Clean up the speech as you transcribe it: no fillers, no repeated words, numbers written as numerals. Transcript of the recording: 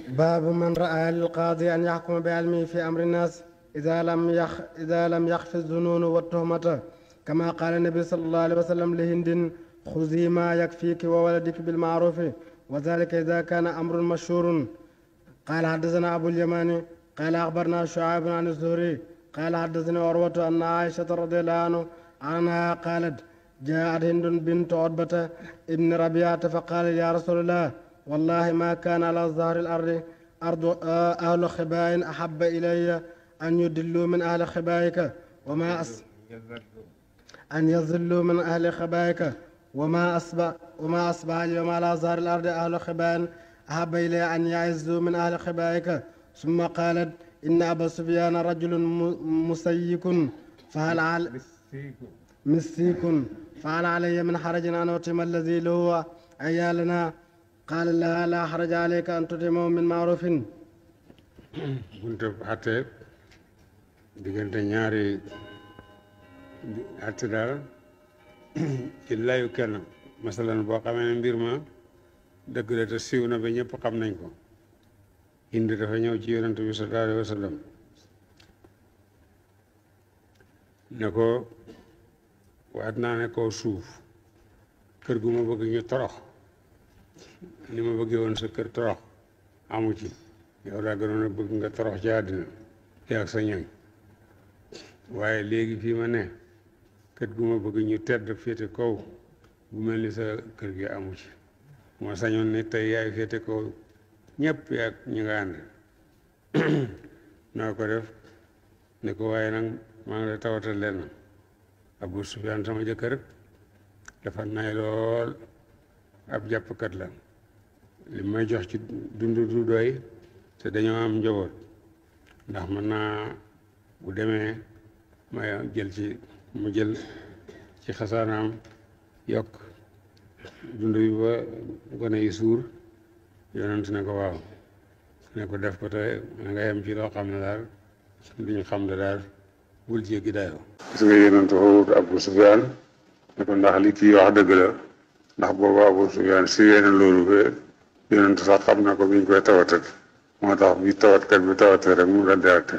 باب من رأى للقاضي أن يحكم بعلمه في أمر الناس إذا لم يخف الظنون والتهمة، كما قال النبي صلى الله عليه وسلم لهند: خذي ما يكفيك وولدك بالمعروف، وذلك إذا كان أمر مشهور. قال حدثنا أبو اليماني قال أخبرنا شعيب عن الزهري قال حدثني عروة أن عائشة رضي الله عنها قالت: جاءت هند بنت عتبة ابن ربيعة فقال: يا رسول الله، والله ما كان على ظهر الأرض أهل خباء أحب إلي أن يدلوا من أهل خبائك أن يظلوا من أهل خبائك وما أصبح اليوم على ظهر الأرض أهل خباء أحب إلي أن يعزوا من أهل خبائك. ثم قالت: إن أبا سفيان رجل مسيك فهل علي من حرج أن أطعم الذي له عيالنا؟ قال لها: لا حرج عليك أن تطعمه من معروف. buntu àtte diggante ñaari àtte daal ci layu kenn masalan boo xamee ne mbir ma dëgg la te siiw na ba ñëpp xam nañ ko. Hind dafa ñëw ci yonent bi sallallahu alayhi wa sallam ne ko: waat naa ne kaw suuf kër gu ma bëgg ñu torox ni ma bëggee woon sa kër torox amu ci. yow daa gënoon a bëgg nga torox ci àddina yaa ak sa ñoñ, waaye léegi fii ma ne kër gu ma bëgg ñu tedd féete kaw bu mel ni sa kër gi amu ci. moo sañoon ne tey yaay féete kaw ñëpp yaa ñu nga ànd. naa ko def ne ko: waaye nag maa ngi lay tawatal lenn. Abu Sufyaan sama jëkkër dafa nay lool, ab jàppkat la, li may jox ci dund du doy, te dañoo am njaboot. ndax mën naa bu demee ma jël ci xasaanaam yokk dund bi ba gone yi suur. yonent ne ko: waaw. ne ko def ko te nga yem ci loo xam ne daal duñu xam ne daal bul jéggi dayoo. gis nga yonent foofu Abu Sufyaan ne ko: ndax li kii wax dëgg la? ndax boobu Abu Sufyaan si na loolu ba yonent sax xam na ko biñ koy tawatat. moo tax bi tawatkat bi tawatee rek mu la derte